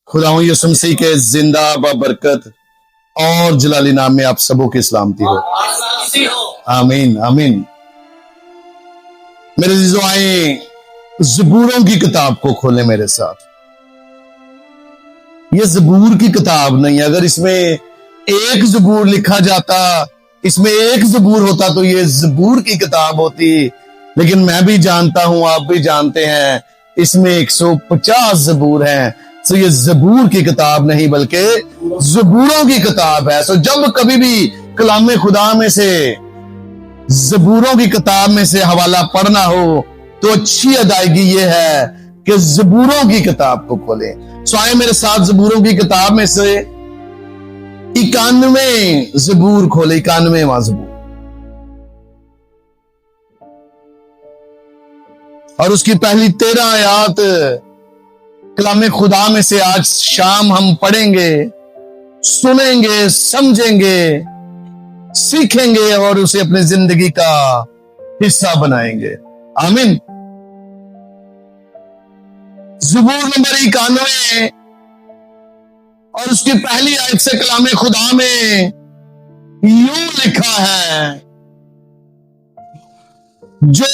खुदावंद यीशु मसीह के जिंदा बरकत और जलाली नाम में आप सबों की सलामती हो। आमीन आमीन। मेरे अज़ीज़ों, आए ज़बूरों की किताब को खोलें मेरे साथ। ये ज़बूर की किताब नहीं, अगर इसमें एक ज़बूर लिखा जाता, इसमें एक ज़बूर होता तो ये ज़बूर की किताब होती। लेकिन मैं भी जानता हूं, आप भी जानते हैं, इसमें 150 ज़बूर हैं। तो ये ज़बूर की किताब नहीं बल्कि ज़बूरों की किताब है। तो जब कभी भी कलाम खुदा में से ज़बूरों की किताब में से हवाला पढ़ना हो तो अच्छी अदायगी ये है कि ज़बूरों की किताब को खोलें। सो आए मेरे साथ ज़बूरों की किताब में से 91 ज़बूर खोले, 91वां ज़बूर, और उसकी पहली 13 आयात कलाम खुदा में से आज शाम हम पढ़ेंगे, सुनेंगे, समझेंगे, सीखेंगे और उसे अपनी जिंदगी का हिस्सा बनाएंगे। आमीन। ज़बूर नंबर 91 और उसकी पहली आयत से कलाम खुदा में यूं लिखा है, जो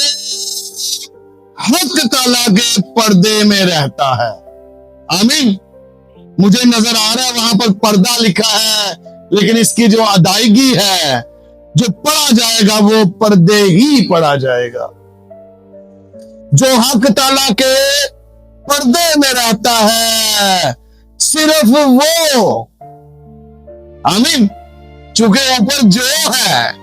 हक ताला के पर्दे में रहता है। आमीन। मुझे नजर आ रहा है वहां पर पर्दा लिखा है, लेकिन इसकी जो अदायगी है, जो पढ़ा जाएगा वो पर्दे ही पढ़ा जाएगा। जो हक ताला के पर्दे में रहता है, सिर्फ वो। आमीन। चूंकि ऊपर जो है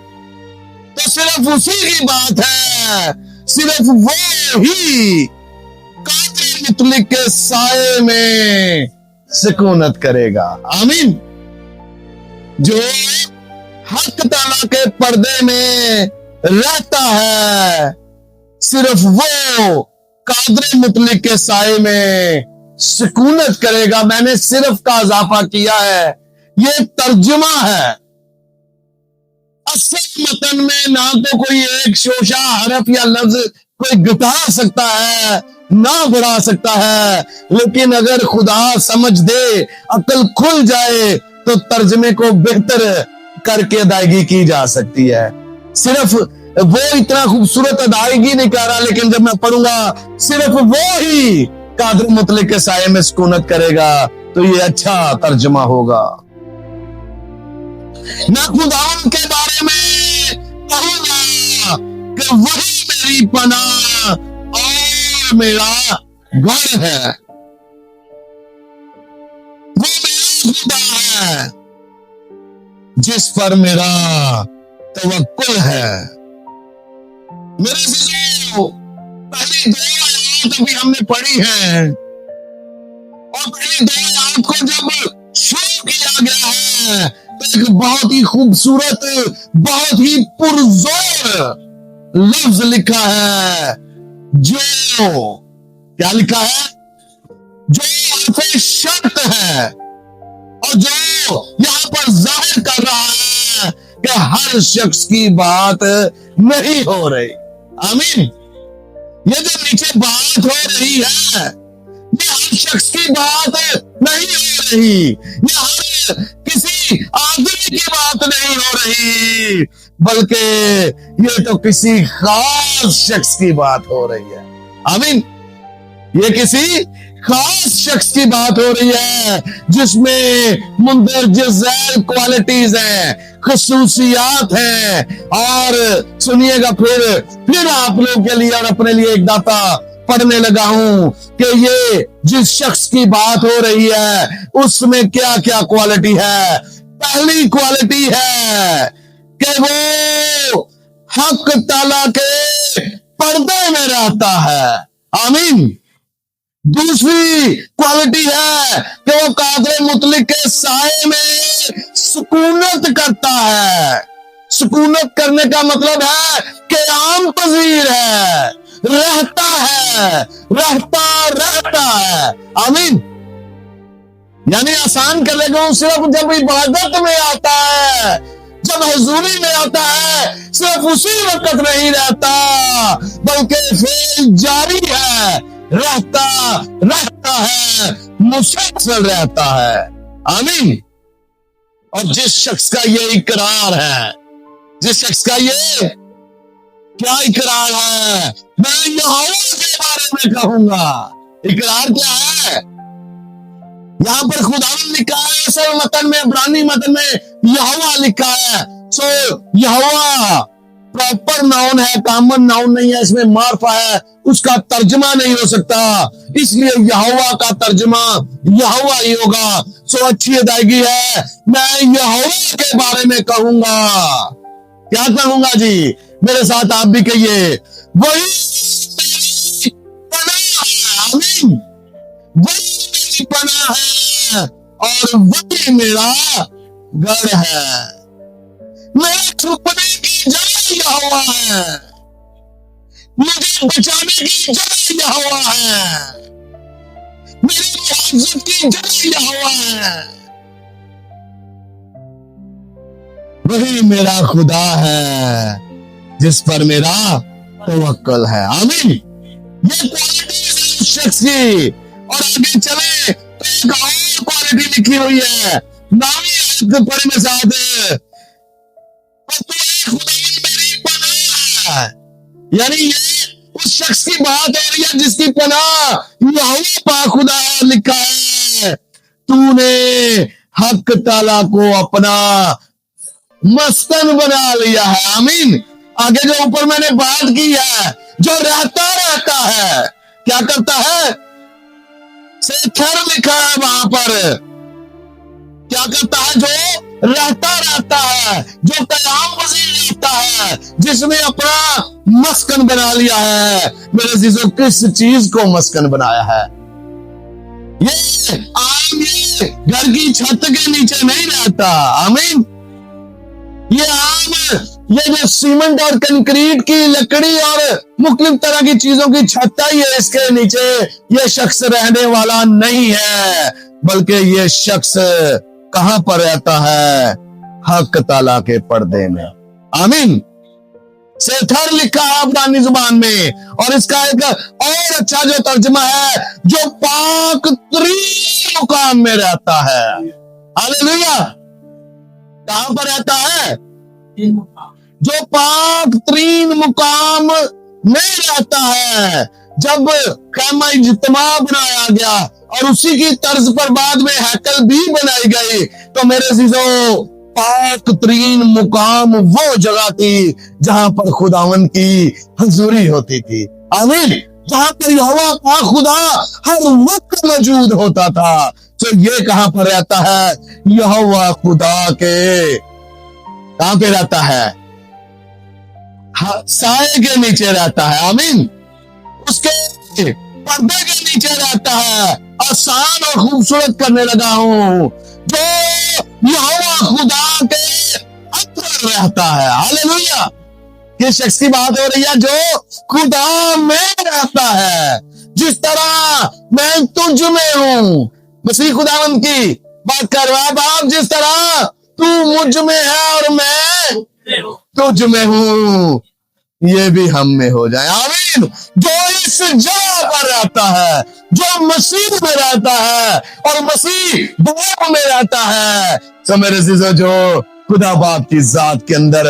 तो सिर्फ उसी की बात है, सिर्फ वो ही कादिर मुतलिक के साए में सुकूनत करेगा। आमीन। जो हक ताला के पर्दे में रहता है, सिर्फ वो कादिर मुतलिक के साए में सुकूनत करेगा। मैंने सिर्फ का इजाफा किया है, ये तर्जुमा है। असल मतन में ना तो कोई एक शोशा हरफ या लफ्ज कोई घटा सकता है, ना बढ़ा सकता है, लेकिन अगर खुदा समझ दे, अकल खुल जाए तो तर्जमे को बेहतर करके अदायगी की जा सकती है। सिर्फ वो इतना खूबसूरत अदायगी नहीं कर रहा, लेकिन जब मैं पढ़ूंगा सिर्फ वो ही कादिर मुतलिक के साये में सुकूनत करेगा, तो ये अच्छा तर्जमा होगा। मैं खुदा के बारे में कहूंगा कि वही मेरी पनाह और मेरा घर है। वो मेरा खुदा है जिस पर मेरा तवक्कुल है। मेरे अज़ीज़ों, पहली 2 आयत अभी हमने पढ़ी है, और पहली 2 आयत को जब शुरू किया गया है तो एक बहुत ही खूबसूरत, बहुत ही पुरजोर लफ्ज लिखा है। जो क्या लिखा है? जो हरफ़े शर्त है, और जो यहां पर जाहिर कर रहा है कि हर शख्स की बात नहीं हो रही। आमीन। ये जो नीचे बात हो रही है, ये हर शख्स की बात नहीं हो रही, ये हर किसी आदमी की बात नहीं हो रही, बल्कि ये तो किसी खास शख्स की बात हो रही है। आमीन। ये किसी खास शख्स की बात हो रही है, जिसमें मुंदरज ज़ैल क्वालिटीज हैं, खुसूसियात हैं। और सुनिएगा, फिर आप लोग के लिए और अपने लिए एक दाता पढ़ने लगा हूं कि ये जिस शख्स की बात हो रही है उसमें क्या क्या क्वालिटी है। पहली क्वालिटी है कि वो हक ताला के पर्दे में रहता है। आमीन। दूसरी क्वालिटी है कि वो कादिर मुतलिक के साए में सुकूनत करता है। सुकूनत करने का मतलब है कि आम पजीर है, रहता है, रहता है। आमीन। यानी आसान कर लेगा, सिर्फ जब इबादत में आता है, जब हुजूरी में आता है, सिर्फ उसी वक्त नहीं रहता, बल्कि फेल जारी है, रहता रहता है, मुसलसल रहता है। आमीन। और जिस शख्स का ये इकरार है, जिस शख्स का ये क्या इकरार है, मैं यहोवा के बारे में कहूंगा। इकरार क्या है? यहां पर खुदावन लिखा है, असल मतन में, इब्रानी मतन में यहोवा लिखा है। सो यहोवा प्रॉपर नाउन है, कॉमन नाउन नहीं है, इसमें मार्फा है, उसका तर्जमा नहीं हो सकता, इसलिए यहोवा का तर्जमा यहोवा ही होगा। सो अच्छी अदायगी है, मैं यहोवा के बारे में कहूंगा। क्या कहूंगा जी? मेरे साथ आप भी कहिए, वही पनाह है। आमीन। वही मेरी पनाह है और वही मेरा गढ़ है। मेरे छुपने की जगह यहोवा है, मुझे बचाने की जगह यहोवा है, मेरी हिफाजत की जगह यहोवा है। वही मेरा खुदा है जिस पर मेरा तवक्कुल है। आमीन। ये क्वालिटी है उस शख्स की। और आगे चले तो एक और क्वालिटी लिखी हुई है, नामी आयत पढ़े में साथ, मेरी पनाह है। यानी ये उस शख्स की बात हो रही है जिसकी पनाह यहोवा पाक खुदा है। लिखा है, तूने हक ताला को अपना मस्कन बना लिया है। आमीन। आगे जो ऊपर मैंने बात की है, जो रहता रहता है, क्या करता है? सेथर लिखा है वहां पर, क्या करता है? जो रहता रहता है, जो कयाम पजीर रहता है, जिसने अपना मस्कन बना लिया है। मेरे अजीजों, किस चीज को मस्कन बनाया है? ये आम ये घर की छत के नीचे नहीं रहता। आमीन। ये आम ये जो सीमेंट और कंक्रीट की लकड़ी और मुख्तलिफ तरह की चीजों की छत है, ये इसके नीचे ये शख्स रहने वाला नहीं है, बल्कि ये शख्स कहां पर रहता है? हक ताला के पर्दे में। आमीन। सेथर लिखा है इब्रानी जुबान में, और इसका एक और अच्छा जो तर्जुमा है, जो पाक तरीन मुकाम में रहता है। हालेलुया। कहां पर रहता है? जो पाक तरीन मुकाम में रहता है। जब खैमा इज्तिमा बनाया गया और उसी की तर्ज पर बाद में हैकल भी बनाई गई, तो मेरे अजीजों, पाक तरीन मुकाम वो जगह थी जहां पर खुदावन की हजूरी होती थी। आमीन। जहां पर यहोवा का खुदा हर वक्त मौजूद होता था। तो ये कहां पर रहता है? यहोवा खुदा के कहां पे रहता है? साए के नीचे रहता है। आमीन। उसके पर्दे के नीचे रहता है। आसान और खूबसूरत करने लगा हूं, जो यहोवा खुदा के अंदर रहता है। हालेलुया। किस शख्स की बात हो रही है? जो खुदा में रहता है। जिस तरह मैं तुझ में हूं, मसीह खुदावंद की बात कर रहा है। बाप, जिस तरह तू मुझ में है और मैं तुझ में हूं, ये भी हम में हो जाए। आमीन। जो इस जगह पर रहता है, जो मसीह में रहता है और मसीह बाप में रहता है, तो मेरे अजीजों, जो खुदा बाप की जात के अंदर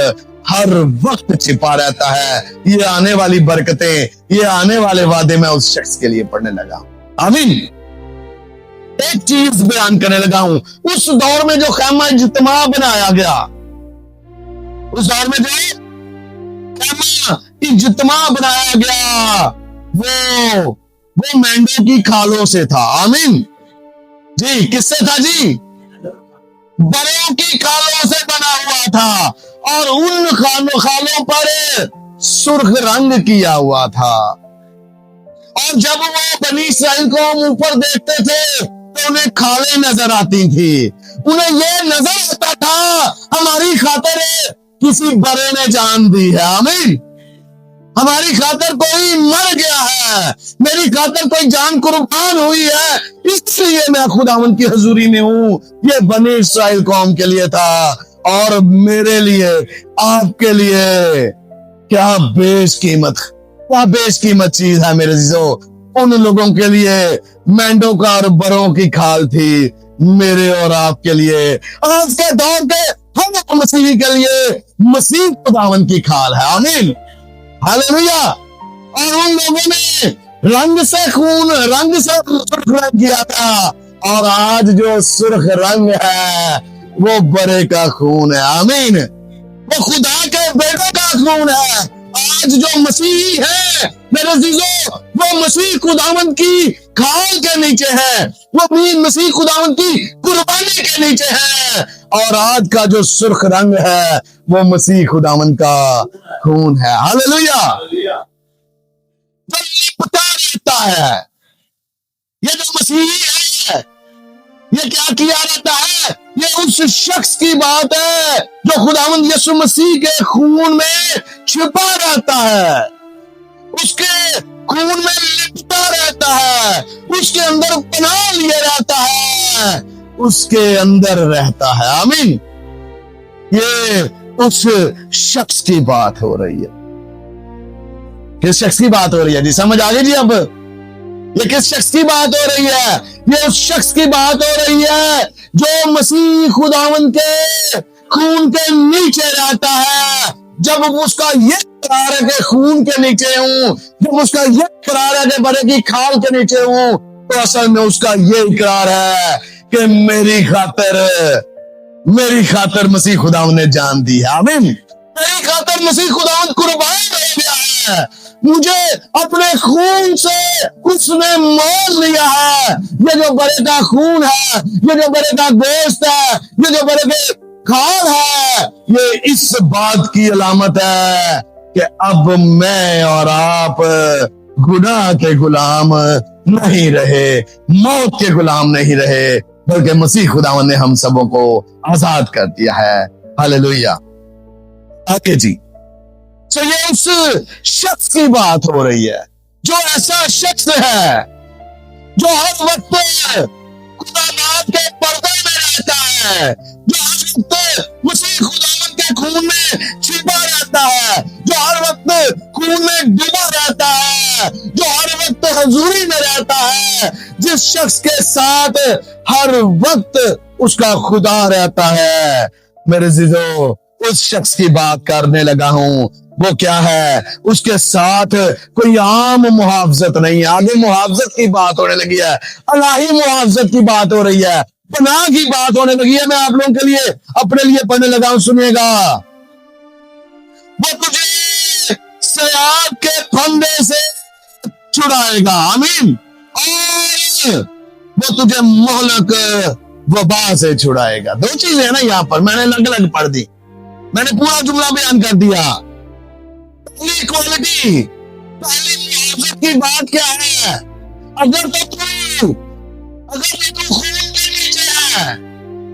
हर वक्त छिपा रहता है, ये आने वाली बरकतें, ये आने वाले वादे मैं उस शख्स के लिए पढ़ने लगा। आमीन। एक चीज बयान करने लगा हूं, उस दौर में जो खैमा इज्तिमा बनाया गया, उस दौर में जो खैमा इज्तिमा बनाया गया, वो मेंढों की खालों से था। आमीन जी। किससे था जी? बड़ों की खालों से बना हुआ था, और उन खालों पर सुर्ख रंग किया हुआ था। और जब वो बनी इस्राइल को हम ऊपर देखते थे, तो उन्हें खालें नजर आती थी। उन्हें ये नजर आता था, हमारी खातिर किसी बड़े ने जान दी है। आमीन। हमारी खातिर कोई मर गया है, मेरी खातिर कोई जान कुर्बान हुई है, इसलिए मैं खुदावंद की हजूरी में हूं। ये बनी इस्राइल कौम के लिए था, और मेरे लिए, आपके लिए क्या बेशकीमत चीज है मेरे अजीजों। उन लोगों के लिए मेंढों का और बरों की खाल थी, मेरे और आपके लिए, आज के दौर के हर मसीही के लिए मसीह खुदावन की खाल है। आमीन, हालेलुया। और उन लोगों ने रंग से सुर्ख रंग किया था, और आज जो सुर्ख रंग है वो बरे का खून है। आमीन, वो खुदा के बेटे का खून है। आज जो मसीही है मेरे अजीजों, वो मसीह खुदावंद की खाल के नीचे है, वो मसीह खुदावंद की कुर्बानी के नीचे है। और आज का जो सुर्ख रंग है वो मसीह खुदावंद का खून है। हालेलुया। जो लिपटा रहता है, ये जो मसीही है, ये क्या किया रहता है? ये उस शख्स की बात है जो खुदावंद यीशु मसीह के खून में छिपा रहता है, उसके खून में लिपटा रहता है, उसके अंदर पनाह लिए रहता है, उसके अंदर रहता है। आमीन, ये उस शख्स की बात हो रही है। किस शख्स की बात हो रही है जी? समझ आ गई जी? अब ये किस शख्स की बात हो रही है? ये उस शख्स की बात हो रही है जो मसीह खुदावंद के खून के नीचे रहता है। जब उसका ये करार है कि खून के नीचे हूं, जब उसका ये करार है कि बड़े की खाल के नीचे हूं, तो असल में उसका ये इकरार है कि मेरी खातर मसीह खुदावंद ने जान दी है। आमीन, मेरी खातर मसीह खुदावंद कुर्बान हो गया है, मुझे अपने खून से उसने मोल लिया है। ये जो बड़े का खून है, ये जो बड़े का गोश्त है, ये जो बड़े के खाल है, ये इस बात की अलामत है कि अब मैं और आप गुनाह के गुलाम नहीं रहे, मौत के गुलाम नहीं रहे, बल्कि मसीह खुदावन ने हम सबों को आजाद कर दिया है। हालेलुया। आगे जी, तो ये उस शख्स की बात हो रही है, जो ऐसा शख्स है जो हर वक्त खुदा बाप के पर्दे में रहता है, जो हर वक्त मसीह खुदावन के खून में छिपा रहता है, जो हर वक्त खून में डूबा रहता है, जो हर वक्त हजूरी में रहता है, जिस शख्स के साथ हर वक्त उसका खुदा रहता है। मेरे जीजो, उस शख्स की बात करने लगा हूं। वो क्या है? उसके साथ कोई आम मुहावजत नहीं, आगे मुहावजत की बात होने लगी है, अलाही मुहावजत की बात हो रही है, पनाह की बात होने लगी है। मैं आप लोगों के लिए अपने लिए पढ़ने लगा हूं, सुनिएगा। वो तुझे सयाब के फंदे से छुड़ाएगा। आमीन। और वो तुझे मोहलक वबा से छुड़ाएगा। दो चीजें है ना यहाँ पर, मैंने अलग अलग पढ़ दी, मैंने पूरा जुमला बयान कर दिया। पहली क्वालिटी, पहली मुआवजत की बात क्या है? अगर तो तू खून के नीचे है,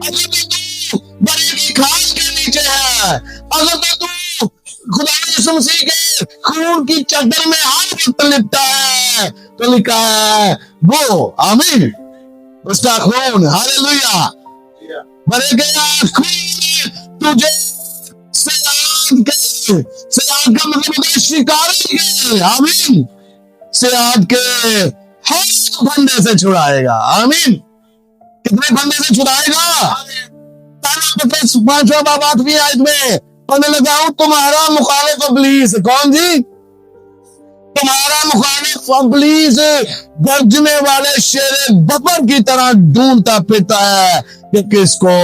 अगर तो तू बड़े की खाल के नीचे है, अगर तो तू खुदा यीशु मसीह के खून की चादर में हर वक्त लिपटा है, तो लिखा है वो, आमीन, उसका खून, हालेलुया, बड़े के खून तुझे सयाद का मतलब होता है शिकारी के, आमीन, सयाद के हर फंदे से छुड़ाएगा। आमीन। कितने फंदे से छुड़ाएगा? 5वां बाब 8वीं आयत में पढ़ने लगा हूं, तुम्हारा मुखालिफ इब्लीस। कौन जी? तुम्हारा मुखालिफ इब्लीस गर्जने वाले शेर बकर की तरह ढूंढता फिरता है कि किसको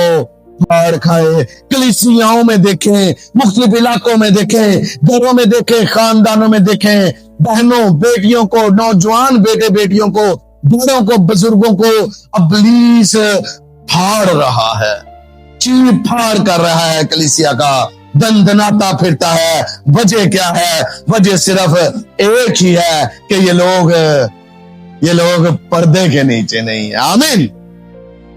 मार खाए। कलीसियाओं में देखें, मुख्तलिफ इलाकों में देखें, घरों में देखें, खानदानों में देखें, बहनों बेटियों को, नौजवान बेटे बेटियों को, बड़ों को, बुजुर्गों को इब्लीस फाड़ रहा है, चीर फाड़ कर रहा है, कलीसिया का दंदनाता फिरता है। वजह क्या है? वजह सिर्फ एक ही है कि ये लोग पर्दे के नीचे नहीं है। आमीन।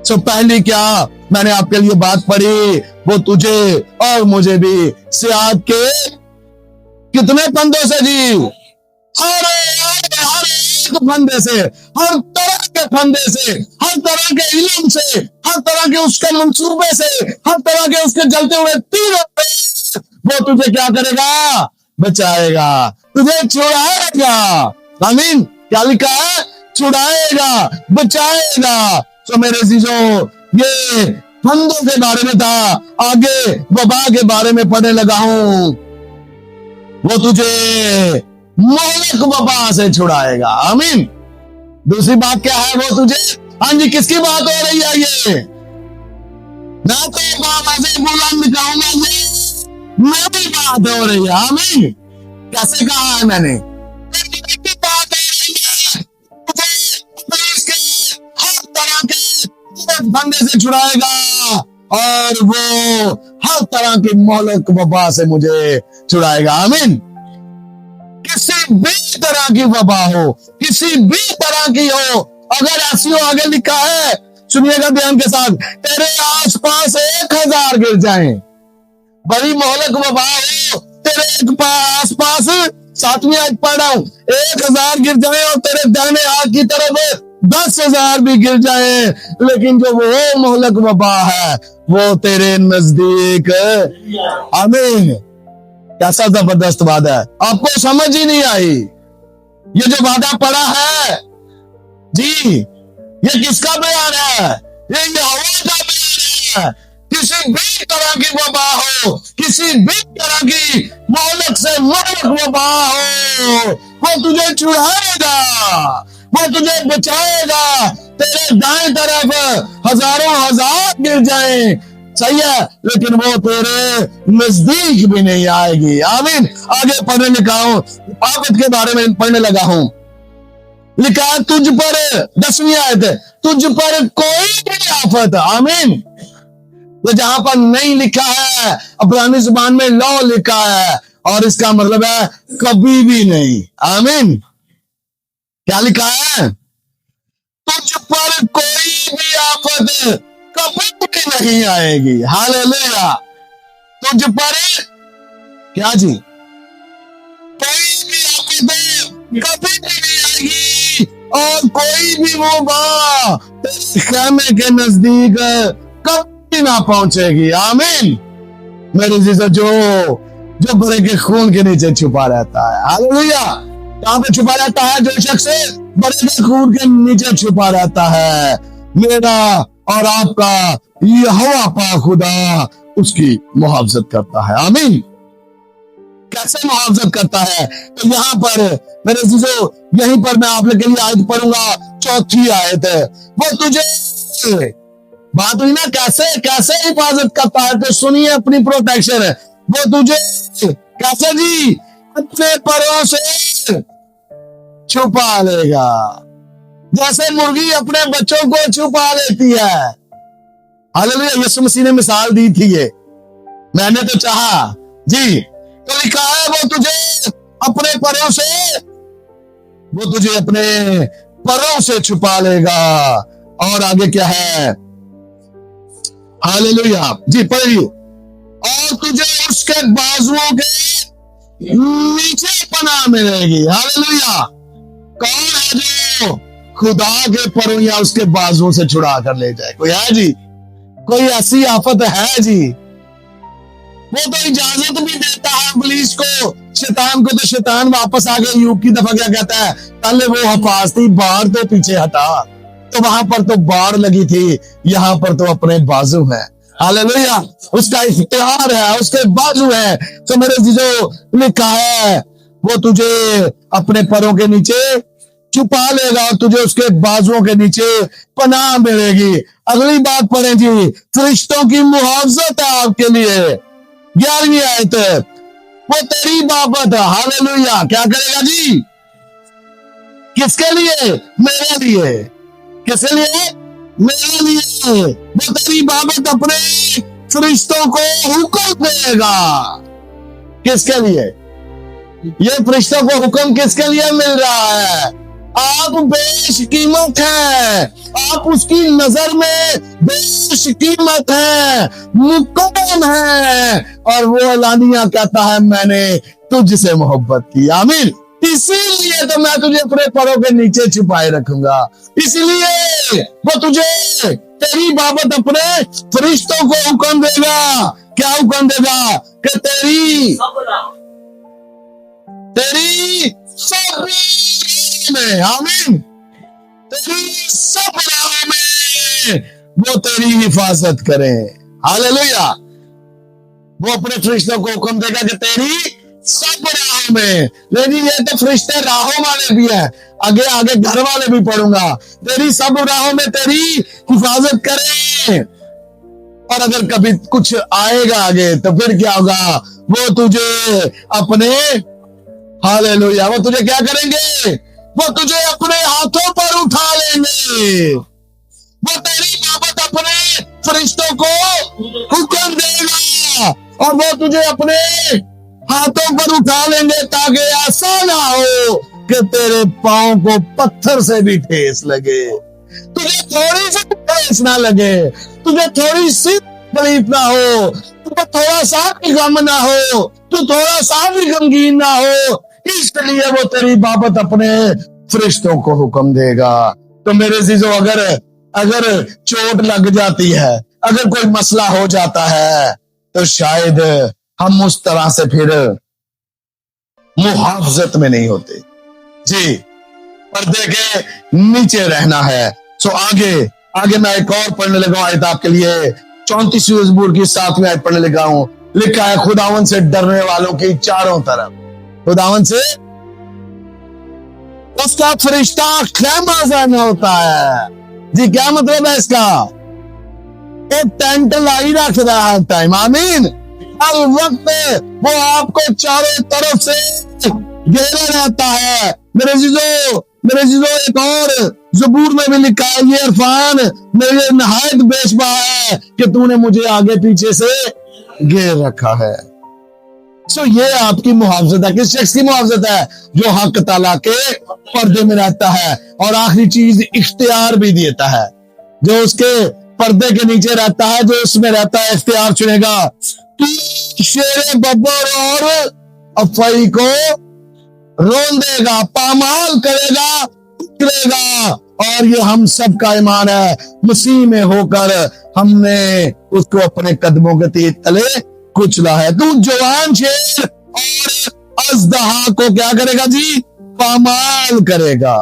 सो पहली क्या मैंने आपके लिए बात पढ़ी, वो तुझे और मुझे भी सयाद के कितने फंदों से जी? हर एक फंदे से, हर तरह के फंदे से, हर तरह के इल्म से, हर तरह के उसके मंसूबे से, हर तरह के उसके जलते हुए तीरों से वो तुझे क्या करेगा? बचाएगा, तुझे छुड़ाएगा। आमीन। क्या लिखा है? छुड़ाएगा, बचाएगा। तो मेरे जीजो, ये फंदों के बारे में था, आगे वबा के बारे में पढ़ने लगा हूं। वो तुझे मोहलक वबा से छुड़ाएगा। आमीन। दूसरी बात क्या है? वो तुझे, हाँ जी, किसकी बात हो रही है ये? मैं तो बाबा से बुलंद कहूंगा, ये मेरी बात हो रही है। आमीन। कैसे कहा है मैंने? बात हो रही है। हर तरह के फंदे से छुड़ाएगा, और वो हर तरह की मोहलक वबा से मुझे छुड़ाएगा। आमीन। किसी भी तरह की वबा हो, किसी भी तरह की हो, अगर ऐसी हो, आगे लिखा है, सुनिएगा ध्यान के साथ, तेरे आसपास 1000 गिर जाएं, बड़ी मोहलक वबा हो, तेरे आसपास, 7वीं आयत पढ़ रहा हूं, 1000 गिर जाए और तेरे दाहिने हाथ की तरफ 10,000 भी गिर जाए, लेकिन जो वो मोहलक वबा है वो तेरे नजदीक। आमीन। कैसा जबरदस्त वादा है, आपको समझ ही नहीं आई? ये जो वादा पड़ा है जी, ये किसका बयान है? ये यहोवा का बयान है। किसी भी तरह की वबा हो, किसी भी तरह की मोहलक से मोहलक वबा हो, वो तुझे छुड़ाएगा, वो तुझे बचाएगा। तेरे दाएं तरफ हजारों हजार गिर जाए, सही है, लेकिन वो तेरे नजदीक भी नहीं आएगी। आमीन। आगे पढ़ने लिखा हूं, आफत के बारे में पढ़ने लगा हूं। लिखा है, तुझ पर, 10वीं आयत, तुझ पर कोई भी आफत। आमीन। तो जहां पर नहीं लिखा है, अब्रानी जुबान में लौ लिखा है, और इसका मतलब है कभी भी नहीं। आमीन। क्या लिखा है? तुझ पर कोई भी आफत कभी भी नहीं आएगी। हालेलुया। तुझ पर क्या जी? कोई भी आफत कभी भी नहीं आएगी, और कोई भी वबा तेरे खेमे के नजदीक कभी ना पहुंचेगी। आमीन। मेरे जीसस, जो बड़े के खून के नीचे छुपा रहता है। हालेलुया। कहां पे छुपा रहता है? जो शख्स बड़े के खून के नीचे छुपा रहता है, मेरा और आपका यहोवा पाक खुदा उसकी मुहाफजत करता है। आमीन। कैसे मुहाफजत करता है? तो यहाँ पर मेरे जीजो, यहीं पर मैं आप लोग के लिए आयत पढ़ूंगा, 4थी आयत है। वो तुझे, बात हुई ना, कैसे हिफाजत करता है? तो सुनिए, अपनी प्रोटेक्शन है। वो तुझे कैसे जी? अपने परों से छुपा लेगा, जैसे मुर्गी अपने बच्चों को छुपा लेती है। हालेलुया। यीशु मसीह ने मिसाल दी थी, ये मैंने तो चाहा जी। तो लिखा है, वो तुझे अपने परों से, वो तुझे अपने परों से छुपा लेगा। और आगे क्या है? हालेलुया जी, पढ़िए। और तुझे उसके बाजुओं के नीचे पनाह मिलेगी। हालेलुया। कौन है जो खुदा के परों या उसके बाजुओं से छुड़ा कर ले जाए? कोई है जी? कोई ऐसी आफत है जी? वो तो इजाजत भी देता है पुलिस को, शैतान को। तो शैतान वापस आ गया। यूं की दफा क्या कहता है? पहले वो हिफाजती बाढ़ तो पीछे हटा, तो वहां पर तो बाढ़ लगी थी, यहां पर तो अपने बाजू है। हालेलुया। उसका इख्तियार है, उसके बाजू है। तो मेरे जीजो, लिखा है, वो तुझे अपने परों के नीचे छुपा लेगा, और तुझे उसके बाजुओं के नीचे पनाह मिलेगी। अगली बात पढ़े जी, फरिश्तों की मुहाफजत है आपके लिए। 11वीं आयत, वो तेरी बाबत। हालेलुया। क्या करेगा जी? किसके लिए? मेरे लिए। किसके लिए? मेरे लिए। वो तेरी बाबत अपने फरिश्तों को हुक्म देगा। किसके लिए? ये फरिश्तों को हुक्म किसके लिए मिल रहा है? आप बेशकीमत हैं, आप उसकी नजर में बेशकीमत हैं, मुकद्दम हैं, और वो एलानिया कहता है, मैंने तुझसे मोहब्बत की। आमीन। इसीलिए तो मैं तुझे अपने परों के नीचे छुपाए रखूंगा। इसलिए वो तुझे तेरी बाबत अपने फरिश्तों को हुक्म देगा। क्या हुक्म देगा? कि तेरी राहों में, आमीन, तेरी सब राहों में वो तेरी हिफाजत करें। हालेलुया। वो अपने फरिश्तों को हुक्म देगा कि तेरी सब राहों में, लेकिन ये तो फरिश्ते राहों वाले भी है, आगे आगे घर वाले भी पढ़ूंगा, तेरी सब राहों में तेरी हिफाजत करें। और अगर कभी कुछ आएगा आगे तो फिर क्या होगा, वो तुझे अपने, हालेलुया, वो तुझे क्या करेंगे, वो तुझे अपने हाथों पर उठा लेंगे। वो तेरी बाबत अपने फरिश्तों को हुक्म देगा और वो तुझे अपने हाथों पर उठा लेंगे, ताकि ऐसा ना हो कि तेरे पांव को पत्थर से भी ठेस लगे, तुझे थोड़ी सी ठेस ना लगे, तुझे थोड़ी सी तकलीफ ना हो, तुझे थोड़ा सा भी गम ना हो, तू थोड़ा सा भी गमगीन ना हो, इसलिए वो तेरी बाबत अपने फरिश्तों को हुक्म देगा। तो मेरे जीजो, अगर चोट लग जाती है, अगर कोई मसला हो जाता है, तो शायद हम उस तरह से फिर मुहाफजत में नहीं होते जी, पर्दे के नीचे रहना है। सो आगे मैं एक और पढ़ने लगा आयत आपके लिए, 34वीं ज़बूर की 7वीं आयत पढ़ने लगा हूं। लिखा है, खुदावन से डरने वालों की चारों तरफ, खुदावन से उसका फरिश्ता खैमाज़न होता है जी। क्या मतलब है इसका, एक टेंट लाई रख रहा है टाइम, आमीन, हर वक्त वो आपको चारों तरफ से घेरे रहता है। मेरे जीजो, एक और ज़बूर में भी लिखा है, ये इरफान मेरे नहायत बेशबा है कि तूने मुझे आगे पीछे से घेर रखा है। सो ये आपकी मुहाफजत है। किस शख्स की मुहाफजत है, जो हक ताला के पर्दे में रहता है। और आखिरी चीज, इख्तियार भी देता है, जो उसके पर्दे के नीचे रहता है, जो उसमें रहता है, इख्तियार चुनेगा। तू शेरे बब्बर और अफवाही को रोल देगा, पामाल करेगा, उतरेगा। और ये हम सब का ईमान है, मसीह में होकर हमने उसको अपने कदमों के तले कुचला है। तू जवान शेर और अजदहा को क्या करेगा जी, पामाल करेगा।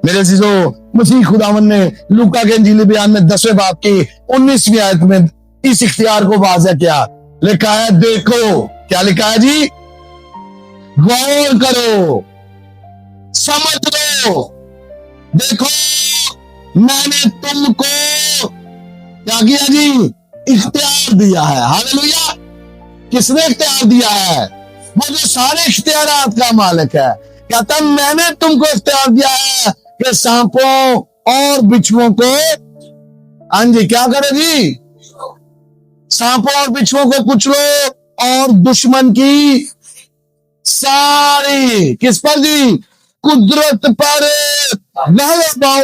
मेरे चीजों, मसीह खुदावन ने लूका के इंजीली बयान में 10वें बाब की 19वीं आयत में इस इख्तियार को वाज़ेह किया। लिखा है, देखो, क्या लिखा है जी, गौर करो, समझ लो, देखो मैंने तुमको क्या किया जी, इख्तियार दिया है। हालेलुया। किसने इख्तियार दिया है, वो जो सारे इख्तियारात का मालिक है। कहता मैंने तुमको इख्तियार दिया है कि सांपों और बिच्छुओं को, हाँ जी, क्या करे जी, सांपों और बिच्छुओं को कुचलो और दुश्मन की सारी, किस पर जी, कुदरत पर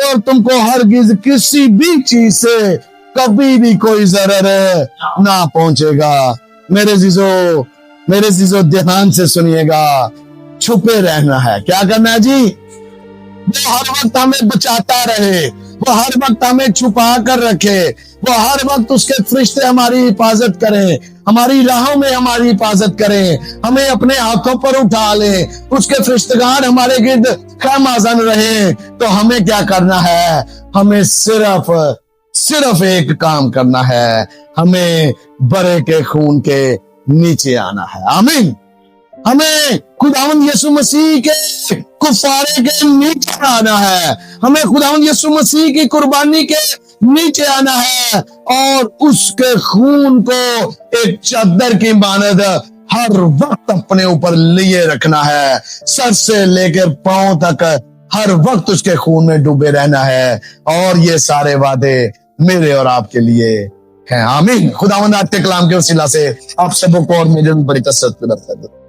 और तुमको हरगिज किसी भी चीज से कभी भी कोई जरर ना पहुंचेगा। मेरे जीजो ध्यान से सुनिएगा, छुपे रहना है। क्या करना है जी, वो हर वक्त हमें बचाता रहे, वो हर वक्त हमें छुपा कर रखे, वो हर वक्त उसके फरिश्ते हमारी हिफाजत करें, हमारी राहों में हमारी हिफाजत करें, हमें अपने हाथों पर उठा ले, उसके फरिश्तेगान हमारे गिर्द खैमाज़न रहे। तो हमें क्या करना है, हमें सिर्फ एक काम करना है, हमें बरे के खून के नीचे आना है। आमीन। हमें खुदावंद यीशु मसीह के कुफारे के नीचे आना है, हमें खुदावंद यीशु मसीह की कुर्बानी के नीचे आना है और उसके खून को एक चादर की मानद हर वक्त अपने ऊपर लिए रखना है। सर से लेकर पांव तक हर वक्त उसके खून में डूबे रहना है। और ये सारे वादे मेरे और आपके लिए हैं। आमीन। खुदावंद आज के कलाम के वसीला से आप सबको और मेरे बड़ी कसरत कर